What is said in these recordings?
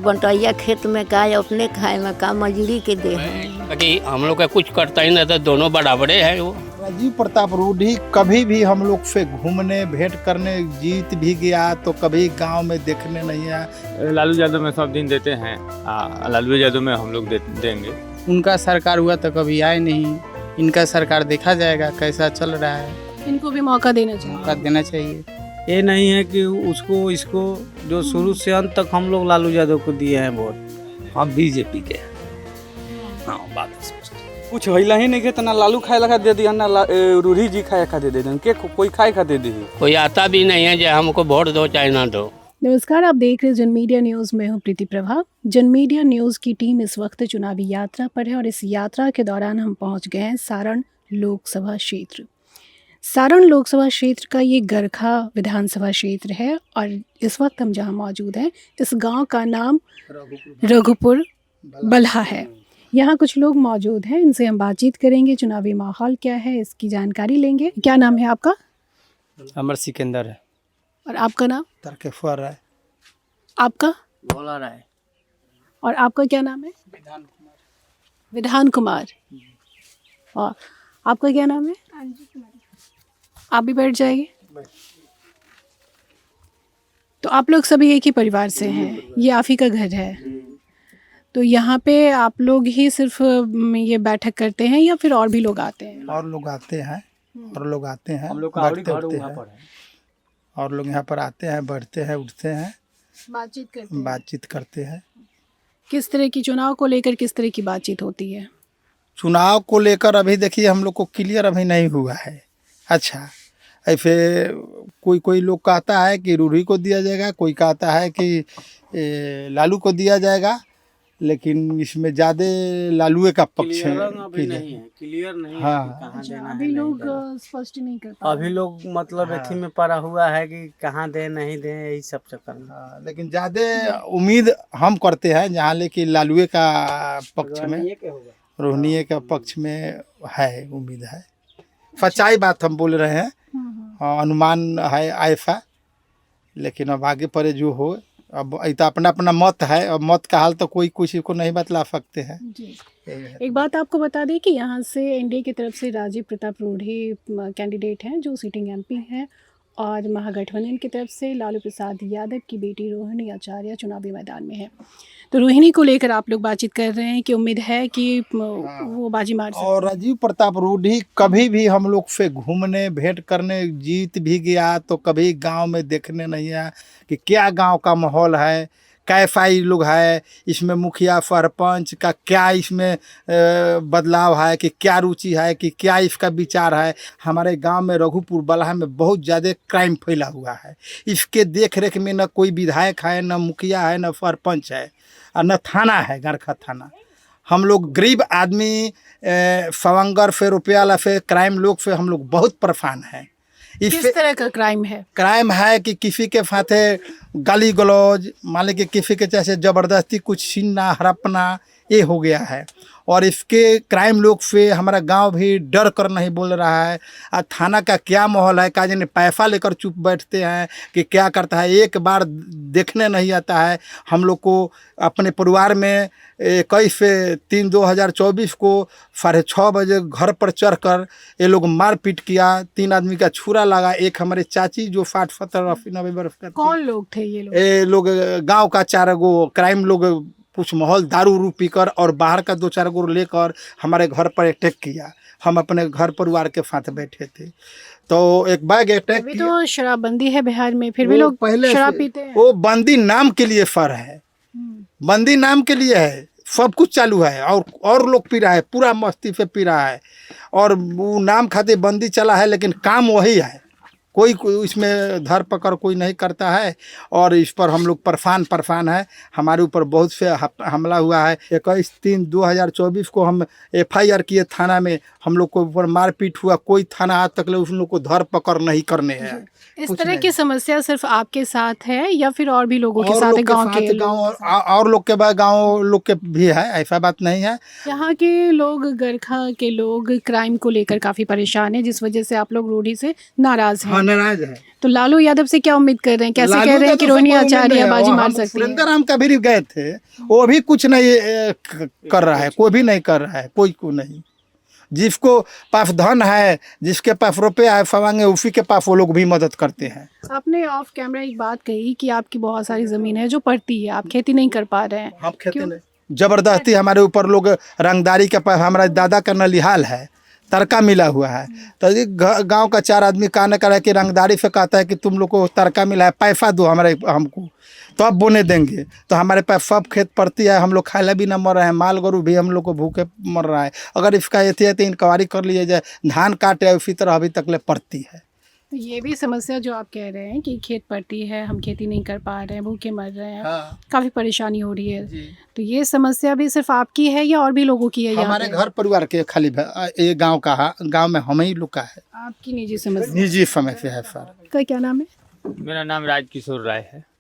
बंटैया खेत में का या अपने खाए में का मजूरी के दे ताकि हम लोग का कुछ करता ही नहीं था, दोनों बराबरे है वो। राजीव प्रताप रूढ़ी कभी भी हम लोग से घूमने भेंट करने जीत भी गया तो कभी गांव में देखने नहीं आया। लालू यादव में सब दिन देते हैं, लालू यादव में हम लोग देंगे। उनका सरकार हुआ तो कभी आए नहीं, इनका सरकार देखा जाएगा कैसा चल रहा है। इनको भी मौका देना चाहिए। मौका देना चाहिए। ये नहीं है कि उसको इसको जो शुरू से अंत तक हम लोग लालू यादव को दिए हैं वोट, हम बीजेपी के। हाँ, बात कुछ होइला ही नहीं के तना लालू खाए लगा दे दिया ना रूढ़ी जी खाए खा दे दे के कोई खाए खा दे दी। कोई आता भी नहीं है जो हमको वोट दो चाहे ना दो। नमस्कार, आप देख रहे हैं जन मीडिया न्यूज़ में हूँ प्रीति प्रभा। जन मीडिया न्यूज़ की टीम इस वक्त चुनावी यात्रा पर है और इस यात्रा के दौरान हम पहुँच गए हैं सारण लोकसभा क्षेत्र। सारण लोकसभा क्षेत्र का ये गरखा विधानसभा क्षेत्र है और इस वक्त हम जहाँ मौजूद हैं इस गांव का नाम रघुपुर बल्हा है। यहाँ कुछ लोग मौजूद हैं, इनसे हम बातचीत करेंगे, चुनावी माहौल क्या है इसकी जानकारी लेंगे। क्या नाम है आपका? अमर सिकंदर है। और आपका नाम? तरकेश्वर राय। आपका? भोला राय। और आपका क्या नाम है? विधान कुमार। और आपका क्या नाम है? आप भी बैठ जाइए। तो आप लोग सभी एक ही परिवार से हैं, ये आप ही का घर है। तो यहाँ पे आप लोग ही सिर्फ ये बैठक करते हैं या फिर और भी लोग आते हैं? और लोग आते हैं, और लोग आते हैं, हम लोग का बैठते घर उठते वहाँ हैं। पर है। और लोग यहाँ पर आते हैं, बैठते हैं, उठते हैं, बातचीत करते हैं। हैं। किस तरह की चुनाव को लेकर किस तरह की बातचीत होती है? चुनाव को लेकर अभी देखिए हम लोग को क्लियर अभी नहीं हुआ है। अच्छा, ऐसे कोई लोग कहता है कि रूढ़ी को दिया जाएगा, कोई कहता है कि लालू को दिया जाएगा, लेकिन इसमें ज़्यादा लालूए का पक्ष है। अभी नहीं है, क्लियर नहीं है कि हाँ। कहाँ देना है, अभी नहीं लोग देना। स्पष्ट नहीं कर पा अभी लोग मतलब एथी में पड़ा हुआ है कि कहाँ दे नहीं दे, यही सब चक्कर में। हाँ, लेकिन ज़्यादा उम्मीद हम करते हैं जहाँ लेके लालूए का पक्ष में, रोहनीय का पक्ष में है, उम्मीद है। सच्चाई बात हम बोल रहे हैं। हाँ, अनुमान है ऐसा, लेकिन अब आगे पर जो हो, अब तो अपना अपना मत है, और मत का हाल तो कोई किसी को नहीं बतला सकते हैं। जी। एक बात आपको बता दें कि यहाँ से एनडीए की तरफ से राजीव प्रताप रूढ़ी कैंडिडेट हैं जो सिटिंग एमपी हैं, और महागठबंधन की तरफ से लालू प्रसाद यादव की बेटी रोहिणी आचार्य चुनावी मैदान में है। तो रोहिणी को लेकर आप लोग बातचीत कर रहे हैं कि उम्मीद है कि वो बाजी मार सकते। और राजीव प्रताप रूढ़ी कभी भी हम लोग से घूमने भेंट करने जीत भी गया तो कभी गांव में देखने नहीं आया कि क्या गांव का माहौल है, कैसा ही लोग है, इसमें मुखिया सरपंच का क्या इसमें बदलाव है, कि क्या रुचि है, कि क्या इसका विचार है। हमारे गांव में रघुपुर बल्हा में बहुत ज़्यादा क्राइम फैला हुआ है। इसके देख रेख में न कोई विधायक है, न मुखिया है, न सरपंच है, और न थाना है, गरखा थाना। हम लोग गरीब आदमी सवंगर से रुपया ला से क्राइम लोग से हम लोग बहुत परेशान हैं। किस तरह का क्राइम है? क्राइम है कि किसी के साथे गाली गलौज, मान लीजिए किसी के जैसे ज़बरदस्ती कुछ छीनना हड़पना, ये हो गया है। और इसके क्राइम लोग से हमारा गांव भी डर कर नहीं बोल रहा है। और थाना का क्या माहौल है, का जाने पैसा लेकर चुप बैठते हैं कि क्या करता है, एक बार देखने नहीं आता है। हम लोग को अपने परिवार में 21/3/2024 को 6:30 बजे घर पर चढ़कर ये लोग मारपीट किया, 3 आदमी का छुरा लगा। एक हमारे चाची जो 60-70-80-90 वर्ष का, कौन लोग थे ये लोग? ये लोग गांव का 4 गो क्राइम लोग, कुछ माहौल दारू उरू पीकर और बाहर का 2-4 गो लेकर हमारे घर पर अटैक किया। हम अपने घर परिवार के साथ बैठे थे तो एक बैग अटैक अभी किया। तो शराबबंदी है बिहार में, फिर भी लोग पहले शराब से- पीते हैं। वो बंदी नाम के लिए फर है, बंदी नाम के लिए है, सब कुछ चालू है, और लोग पी रहा है, पूरा मस्ती से पी रहा है, और वो नाम खाते बंदी चला है, लेकिन काम वही है। कोई इसमें धर पकड़ कोई नहीं करता है, और इस पर हम लोग परेशान है। हमारे ऊपर बहुत से हमला हुआ है। 21/3/2024 को हम FIR किए थाना में, हम लोग को ऊपर मारपीट हुआ। कोई थाना आज तक उन लोग को धर पकड़ नहीं करने हैं। इस कुछ तरह नहीं। की समस्या सिर्फ आपके साथ है या फिर और भी लोगों के और साथ लोग है? के गांव साथ के गाँव लोग? और लोग के बाद गाँव लोग के भी है, ऐसा बात नहीं है। यहाँ के लोग, गरखा के लोग क्राइम को लेकर काफ़ी परेशान हैं, जिस वजह से आप लोग रूढ़ी से नाराज़ हैं। हाँ, नाराज है। तो लालू यादव से क्या उम्मीद कर रहे हैं? कैसे लालू कह रहे हैं कि यादव से रोहिणी कोई उम्मीद आचार्य नहीं है। बाजी वो मार हम सकती है? सुरेंद्र राम कभी भी गए थे, वो भी कुछ नहीं कर रहा है, कोई भी नहीं कर रहा है, कोई को नहीं। जिसको पास धन है, जिसके पास रुपया है फवांगे, उसी के पास वो लोग भी मदद करते हैं। आपने ऑफ कैमरा एक बात कही कि आपकी बहुत सारी जमीन है जो पड़ती है, आप खेती नहीं कर पा रहे हैं। हम खेती क्यों? नहीं, जबरदस्ती हमारे ऊपर लोग रंगदारी के पास, हमारा दादा का नलिहाल है, तड़का मिला हुआ है, तो ये गांव का 4 आदमी कहने का है कि रंगदारी से कहता है कि तुम लोग को तड़का मिला है, पैसा दो हमारे हमको तो अब बोने देंगे। तो हमारे पास सब खेत पड़ती है, हम लोग खाला भी ना मर रहे हैं, माल गोरू भी हम लोग को भूखे मर रहा है। अगर इसका एहतियात इंक्वायरी कर लिया जाए, धान काटे उसी तरह अभी तक ले पड़ती है। तो ये भी समस्या जो आप कह रहे हैं कि खेत पड़ती है, हम खेती नहीं कर पा रहे हैं, भूखे मर रहे हैं, हाँ। काफ़ी परेशानी हो रही है। तो ये समस्या भी सिर्फ आपकी है या और भी लोगों की है? यहाँ हमारे पे? घर परिवार के खाली ये गांव का, गांव में हम ही लोग का है, आपकी निजी समस्या? निजी समस्या है सर। का क्या नाम है? मेरा नाम राजकिशोर राय है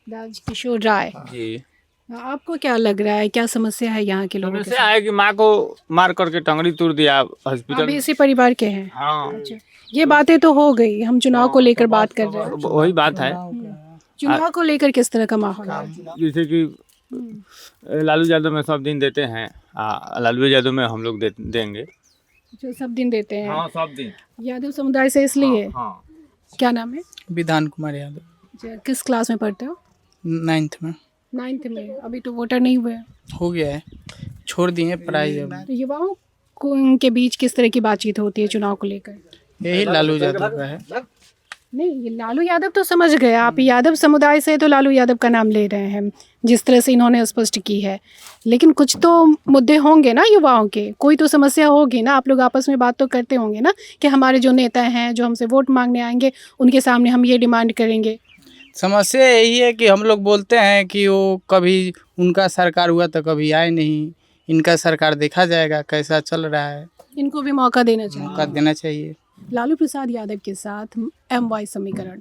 राजकिशोर राय। जी। आपको क्या लग रहा है, क्या समस्या है यहाँ के लोगों के समस्या है कि माँ को मार करके टंगड़ी तोड़ दिया साथ? हॉस्पिटल आप में। इसी परिवार के हैं? हाँ, अच्छा, ये बातें तो हो गई, हम चुनाव को लेकर बात कर रहे हैं। वही बात है। चुनाव को लेकर किस तरह का माहौल है? जैसे कि लालू यादव में सब दिन देते हैं, लालू यादव में हम लोग देंगे। जो सब दिन देते हैं? हाँ, सब दिन। यादव समुदाय से इसलिए? हाँ। क्या नाम है? विधान कुमार यादव, अच्छा, किस क्लास में पढ़ते हो? 9th में। 9th में? अभी तो वोटर नहीं हुए। हो गया है, छोड़ दिए पढ़ाई अब। तो युवाओं को उनके बीच किस तरह की बातचीत होती है चुनाव को लेकर? यही लालू यादव का है। नहीं, ये लालू यादव तो समझ गए, आप यादव समुदाय से तो लालू यादव का नाम ले रहे हैं जिस तरह से इन्होंने स्पष्ट की है, लेकिन कुछ तो मुद्दे होंगे ना युवाओं के, कोई तो समस्या होगी ना। आप लोग आपस में बात तो करते होंगे ना कि हमारे जो नेता हैं जो हमसे वोट मांगने आएंगे उनके सामने हम ये डिमांड करेंगे। समस्या यही है कि हम लोग बोलते हैं कि वो कभी उनका सरकार हुआ तो कभी आए नहीं, इनका सरकार देखा जाएगा कैसा चल रहा है, इनको भी मौका देना चाहिए। मौका देना चाहिए। लालू प्रसाद यादव के साथ MY समीकरण,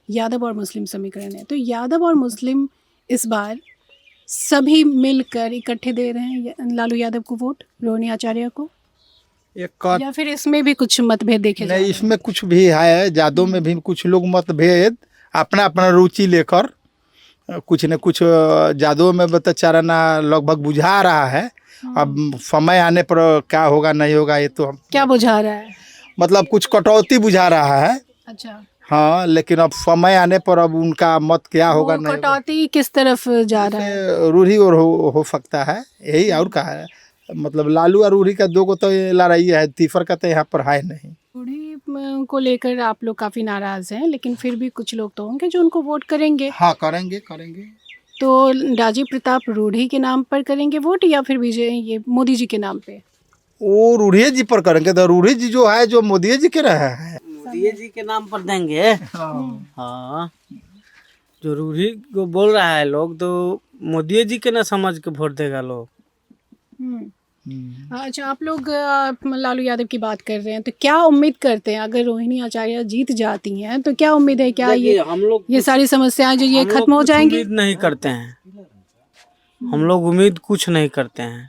यादव और मुस्लिम समीकरण है, तो यादव और मुस्लिम इस बार सभी मिलकर इकट्ठे दे रहे हैं लालू यादव को वोट, रोहिणी आचार्य को, या फिर इसमें भी कुछ मतभेद देखे जा रहे नहीं, हैं? इसमें कुछ भी है, जादव में भी कुछ लोग मतभेद अपना अपना रुचि लेकर कुछ न कुछ जादव में बेचारा लगभग बुझा रहा है। अब समय आने पर क्या होगा नहीं होगा ये तो हम, क्या बुझा रहा है? मतलब कुछ कटौती बुझा रहा है। अच्छा, हाँ, लेकिन अब समय आने पर अब उनका मत क्या होगा वो नहीं होगा। कटौती किस तरफ जा रहा है? से रूढ़ी और हो सकता है, यही और का है। मतलब लालू और रूढ़ी का दो को तो ये लड़ाई है, तीसर का तो यहाँ पर है नहीं। रूढ़ी को लेकर आप लोग काफ़ी नाराज़ हैं, लेकिन फिर भी कुछ लोग तो होंगे जो उनको वोट करेंगे। हाँ, करेंगे करेंगे। तो राजीव प्रताप रूढ़ी के नाम पर करेंगे वोट या फिर ये मोदी जी के नाम पे? वो रूढ़ी जी पर करेंगे, तो रूढ़ी जी जो है जो मोदी जी के रहे हैं, मोदी जी के नाम पर देंगे। हाँ, जो रूढ़ी को बोल रहा है लोग तो मोदी जी के ना समझ के वोट देगा लोग। अच्छा, आप लोग लालू यादव की बात कर रहे हैं, तो क्या उम्मीद करते हैं अगर रोहिणी आचार्य जीत जाती हैं तो क्या उम्मीद है, क्या ये हम लोग ये सारी समस्याएं जो ये खत्म हो जाएंगी? उम्मीद नहीं करते हैं, हम लोग उम्मीद कुछ नहीं करते हैं।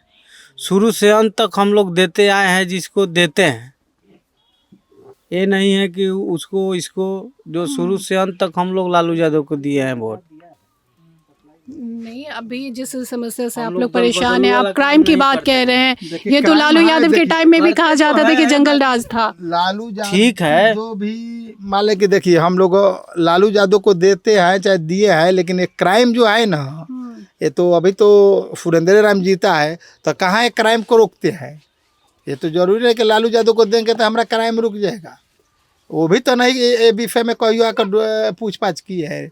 शुरू से अंत तक हम लोग देते आए हैं जिसको देते हैं, ये नहीं है कि उसको इसको, जो शुरू से अंत तक हम लोग लालू यादव को दिए हैं वोट। नहीं, अभी जिस समस्या से आप लोग परेशान हैं, आप क्राइम की बात कह रहे हैं, ये तो लालू यादव के टाइम में भी कहा जाता था कि जंगल राज था। लालू यादव ठीक है, जो भी मान ले कि देखिए हम लोग लालू यादव को देते हैं चाहे दिए हैं, लेकिन एक क्राइम जो है ना, ये तो अभी तो सुरेंद्र राम जीता है तो कहाँ एक क्राइम को रोकते हैं। ये तो जरूरी है कि लालू यादव को देंगे तो हमारा क्राइम रुक जाएगा। वो भी तो नहीं ये विषय में कहियो आकर पूछताछ की है,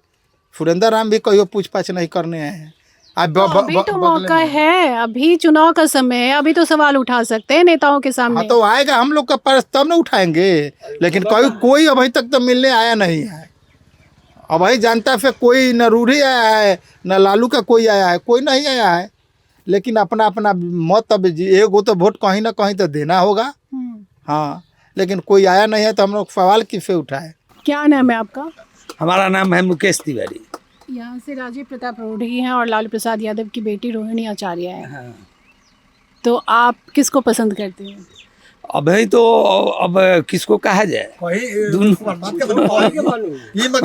सुरेंद्र राम भी कहियो पूछताछ नहीं करने हैं। अभी तो मौका है, अभी चुनाव का समय है, अभी तो सवाल उठा सकते हैं नेताओं के सामने। हाँ, तो आएगा हम लोग का पर्स तब ना उठाएंगे, लेकिन कोई अभी तक तो मिलने आया नहीं है। अभी जनता से कोई न रूढ़ी आया है न लालू का कोई आया है, कोई नहीं आया है, लेकिन अपना अपना मत अब एगो तो वोट कहीं ना कहीं तो देना होगा। हाँ, लेकिन कोई आया नहीं है तो हम लोग सवाल किससे उठाए। क्या नाम है आपका? हमारा नाम है मुकेश तिवारी। यहाँ से राजीव प्रताप रूढ़ी हैं और लालू प्रसाद यादव की बेटी रोहिणी आचार्य है। तो आप किसको पसंद करते हैं? अभी तो अब किसको कहा जाए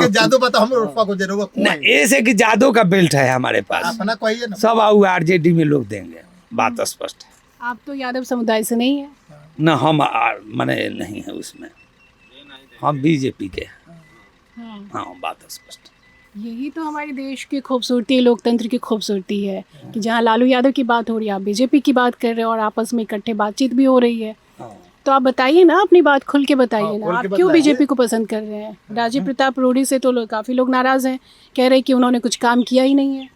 जादू बता हम को जरूर ना, ऐसे कि जादू का बेल्ट है हमारे पास, अपना कोई है ना। सब आऊ आरजेडी में लोग देंगे, बात स्पष्ट है। आप तो यादव समुदाय से नहीं है। ना हम माने नहीं है उसमें, हम बीजेपी के हैं। हाँ, बात स्पष्ट। यही तो हमारे देश की खूबसूरती, लोकतंत्र की खूबसूरती है कि जहाँ लालू यादव की बात हो रही है, आप बीजेपी की बात कर रहे हो और आपस में इकट्ठे बातचीत भी हो रही है। तो आप बताइए ना, अपनी बात खुल के बताइए ना, आप क्यों बीजेपी को पसंद कर रहे हैं? राजीव प्रताप रूढ़ी से तो काफ़ी लोग नाराज़ हैं, कह रहे हैं कि उन्होंने कुछ काम किया ही नहीं है।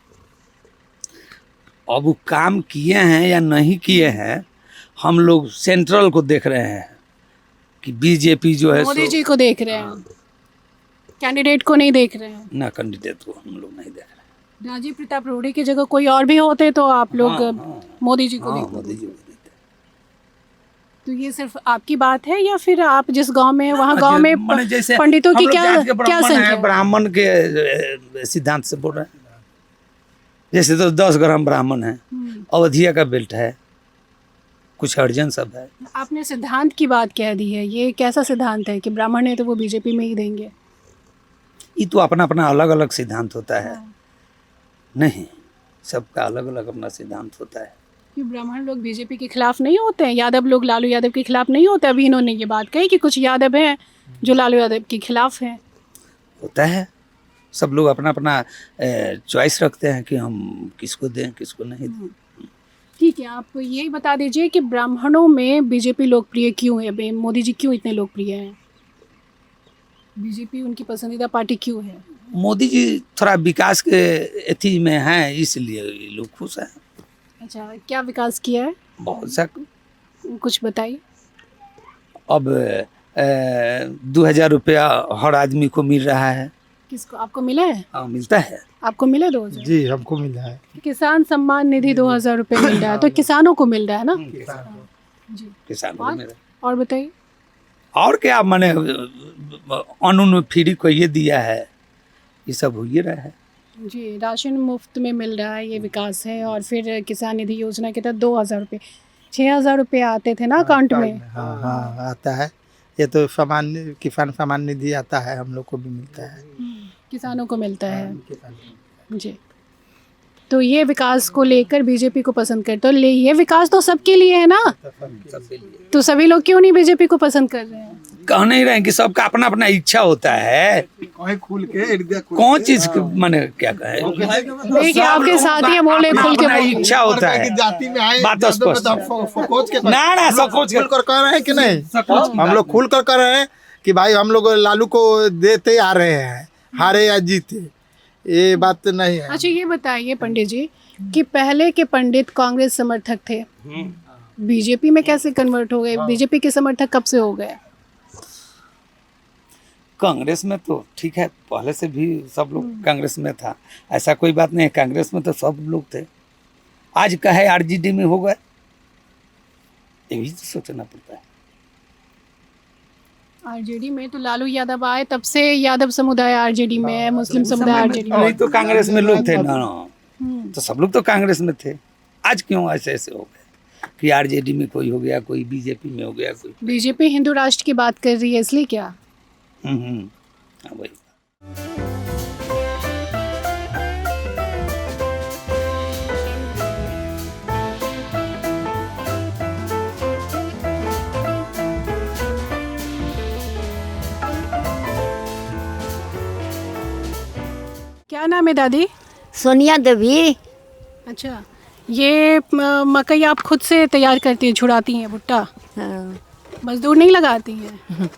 अब वो काम किए हैं या नहीं किए हैं, हम लोग सेंट्रल को देख रहे हैं कि बीजेपी जो है मोदी जी को देख रहे हैं, कैंडिडेट को नहीं देख रहे हैं। ना, कैंडिडेट को हम लोग नहीं देख रहे। राजीव प्रताप रूढ़ी की जगह कोई और भी होते तो आप लोग मोदी जी को हाँ, देखते। मोदी जी को देते। तो ये सिर्फ आपकी बात है या फिर आप जिस गांव में वहाँ गांव में माने जैसे पंडितों की हम लोग क्या जात के क्या ब्राह्मण संख्या है, है? ब्राह्मण के सिद्धांत से बोल रहे हैं। जैसे तो 10 ग्राम ब्राह्मण है, अवधिया का बेल्ट है, कुछ हरिजन सब है। आपने सिद्धांत की बात कह दी है, ये कैसा सिद्धांत है कि ब्राह्मण है तो वो बीजेपी में ही देंगे? ये तो अपना अपना अलग अलग सिद्धांत होता है। नहीं, सबका अलग अलग अपना सिद्धांत होता है। कि ब्राह्मण लोग बीजेपी के खिलाफ नहीं होते हैं, यादव लोग लालू यादव के खिलाफ नहीं होते? अभी इन्होंने ये बात कही कि कुछ यादव हैं जो लालू यादव के खिलाफ हैं। होता है, सब लोग अपना अपना चॉइस रखते हैं कि हम किसको दें किसको नहीं दें। ठीक है, आप यही बता दीजिए कि ब्राह्मणों में बीजेपी लोकप्रिय क्यों है? मोदी जी क्यों इतने लोकप्रिय हैं? बीजेपी उनकी पसंदीदा पार्टी क्यों है? मोदी जी थोड़ा विकास के एथी में हैं, इसलिए ये लोग खुश हैं। अच्छा, क्या विकास किया है? बहुत सा। कुछ बताइए। अब 2000 रुपया हर आदमी को मिल रहा है। किसको? आपको मिला है? हाँ, मिलता है। आपको मिला 2000? जी, हमको मिला है। किसान सम्मान निधि 2000 रुपये मिल रहा है, तो किसानों को मिल रहा है ना? जी। किसान को मिल रहा है। और बताइए। और क्या, माने अन्न फ्री को ये दिया है, ये सब हो ही रहा है। जी, राशन मुफ्त में मिल रहा है, ये विकास है। और फिर किसान निधि योजना के तहत 2000 रुपये, 6000 रुपये आते थे ना अकाउंट में? हाँ हाँ, आता है। ये तो सामान्य किसान सम्मान निधि आता है, हम लोग को भी मिलता है। किसानों को मिलता है। जी, तो ये विकास को लेकर बीजेपी को पसंद करते हो। ये विकास तो सबके लिए है ना, तो सभी लोग क्यों नहीं बीजेपी को पसंद कर रहे हैं? कह नहीं रहे हैं कि सबका अपना अपना इच्छा होता है। खुल के कौन चीज माने क्या कहे, देखिए आपके साथ ही बोले खुल के अपना बोलिए। इच्छा होता है। जाति में आए, बात स्पष्ट है। ना सकोच खुल कर कह रहे हैं कि नहीं? हम लोग खुल कर कह रहे हैं कि भाई हम लोग लालू को देते आ रहे हैं, हारे या जीते, ये बात तो नहीं है। अच्छा, ये बताइए पंडित जी कि पहले के पंडित कांग्रेस समर्थक थे, बीजेपी में कैसे कन्वर्ट हो गए? बीजेपी के समर्थक कब से हो गए? कांग्रेस में तो ठीक है, पहले से भी सब लोग कांग्रेस में था, ऐसा कोई बात नहीं है। कांग्रेस में तो सब लोग थे, आज कहे आरजेडी में हो गए, ये भी तो सोचना पड़ता है। आरजेडी में तो लालू यादव आए तब से यादव समुदाय आरजेडी में है, मुस्लिम समुदाय आरजेडी में नहीं तो कांग्रेस में लोग थे ना, तो सब लोग तो कांग्रेस में थे। आज क्यों ऐसे ऐसे हो गए कि आरजेडी में कोई हो गया, कोई बीजेपी में हो गया, कोई। बीजेपी हिंदू राष्ट्र की बात कर रही है, इसलिए क्या? हाँ, वही। क्या नाम है दादी? सोनिया देवी। अच्छा, ये मकई आप खुद से तैयार करती हैं, छुड़ाती हैं भुट्टा? हाँ, मजदूर नहीं लगाती हैं?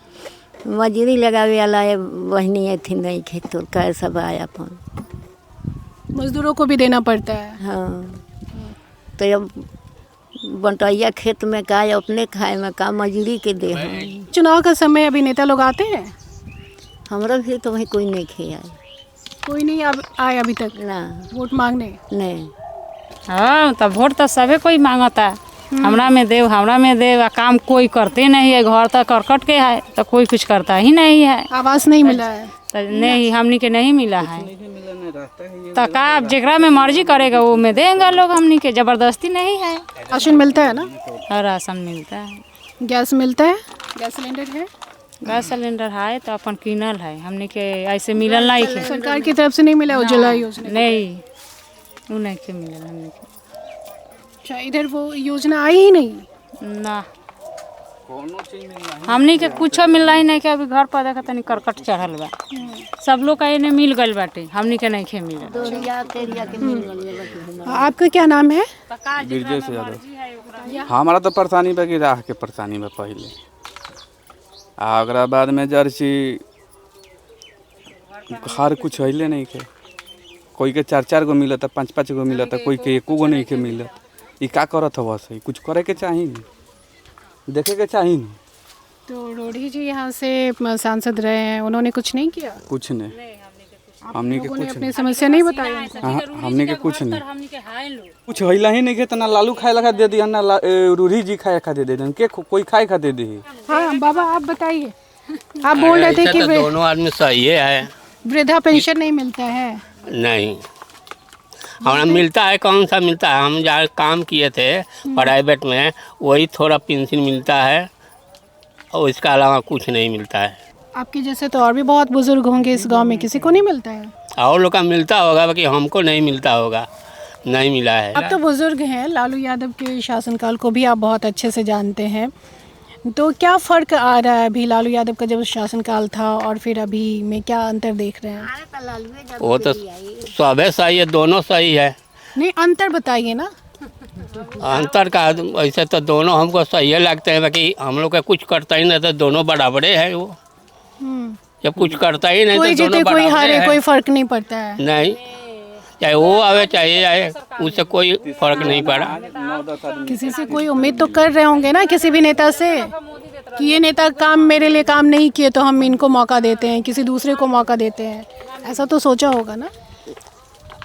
मजूरी लगावे वाला बहनी थी नहीं, खेत का सब आया अपन। मजदूरों को भी देना पड़ता है। हाँ, तो अब बंटैया खेत में का अपने खाए में का मजूरी के दे हम। चुनाव का समय, अभी नेता लोग आते हैं? हमरा भी तो वही कोई नहीं खेया, कोई नहीं अब आए अभी तक ना वोट मांगने? नहीं। हाँ, तो वोट तो सभी कोई मांगता है, हमरा में देव, हमरा में देव। काम कोई करते नहीं है, घर तक करकट के है, तो कोई कुछ करता ही नहीं है। आवास नहीं मिला है? तो नहीं, हमनी के नहीं मिला है, तो का जेकरा में मर्जी करेगा वो में देंगे लोग, हमनी के जबरदस्ती नहीं है। राशन मिलता है ना? और राशन मिलता है। गैस मिलता है, गैस सिलेंडर है? गैस सिलेंडर है तो अपन किनल है, हमने के ऐसे मिलल नहीं के। सरकार की तरफ से नहीं मिला उज्ज्वला योजना? नहीं, वो नहीं के मिलल हमने के। अच्छा, इधर वो योजना आई ही नहीं? ना, हमने के कुछ मिल रहा ही नहीं के। अभी घर पर देखा तनी करकट चढ़ल बा, सब लोग का एने मिल गइल बाटे, हमने के नहीं खे मिलल। आपका क्या नाम है? ब्रजेश यादव। हमारा तो परेशानी बा कि राह के परेशानी बा पहले, आ ओकरा बाद में जर्सी हर कुछ हिले नहीं के। कोई के 4-4 गो मिलता, 5-5 गो मिलता, कोई के 1 गो नहीं के मिलत। ये का करत हो बस, कुछ करे के चाहिए, देखे के चाहिए। तो रोडी जी यहाँ से सांसद रहे हैं, उन्होंने कुछ नहीं किया? कुछ नहीं, हमने के कुछ अपनी समस्या नहीं बताई? हमने के कुछ नहीं, कुछ हिला ही नहीं के। तना लालू खाए लगा दे दिया ना, रूढ़ी जी खाए खा दे दे के, कोई खाए खा दे दी। हाँ बाबा, आप बताइए, आप बोल रहे थे कि तो दोनों आदमी सही है। वृद्धा पेंशन नहीं मिलता है? नहीं, हमारा मिलता है। कौन सा मिलता है? हम जहाँ काम किए थे प्राइवेट में, वही थोड़ा पेंशन मिलता है, और इसका अलावा कुछ नहीं मिलता है। आपके जैसे तो और भी बहुत बुजुर्ग होंगे इस गांव में, किसी को नहीं मिलता है? और लोग का मिलता होगा, बाकी हमको नहीं मिलता होगा, नहीं मिला है। अब तो बुजुर्ग हैं, लालू यादव के शासनकाल को भी आप बहुत अच्छे से जानते हैं, तो क्या फ़र्क आ रहा है अभी लालू यादव का जब शासनकाल था और फिर अभी में, क्या अंतर देख रहे हैं? वो तो सबे सही है, दोनों सही है। नहीं, अंतर बताइए ना। अंतर का ऐसे तो दोनों हमको सही लगते हैं, बाकी हम लोग का कुछ करता ही नहीं, तो दोनों बराबरे है। वो जब कुछ करता ही नहीं कोई तो दोनों जीते कोई हारे, है। कोई फर्क नहीं पड़ता है। नहीं, चाहे वो आवे चाहे ये आए, उससे कोई फर्क नहीं पड़ा। किसी से कोई उम्मीद तो कर रहे होंगे ना, किसी भी नेता से, कि ये नेता काम मेरे लिए काम नहीं किए तो हम इनको मौका देते हैं, किसी दूसरे को मौका देते हैं, ऐसा तो सोचा होगा ना?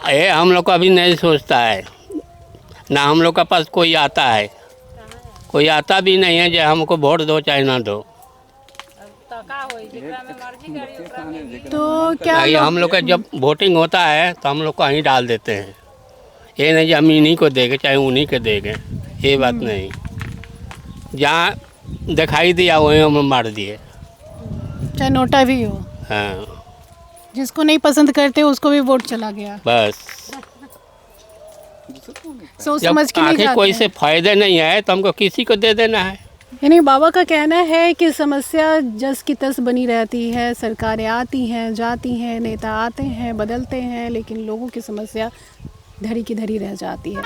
ये हम लोग को अभी नहीं सोचता है ना, हम लोग का पास कोई आता है, कोई आता भी नहीं है जो हमको वोट दो चाहे ना दो। तो क्या हम लोग का जब वोटिंग होता है तो हम लोग को वहीं डाल देते हैं। ये नहीं जो हम इन्हीं को देंगे चाहे उन्हीं के देंगे, ये बात नहीं। जहाँ दिखाई दिया वहीं हम मार दिए, चाहे नोटा भी हो। हाँ, जिसको नहीं पसंद करते उसको भी वोट चला गया। बस सोच जब समझ के नहीं आखिर जाते कोई हैं। से फायदे नहीं है तो हमको किसी को दे देना है। यानी बाबा का कहना है कि समस्या जस की तस बनी रहती है, सरकारें आती हैं जाती हैं, नेता आते हैं बदलते हैं, लेकिन लोगों की समस्या धरी की धरी रह जाती है।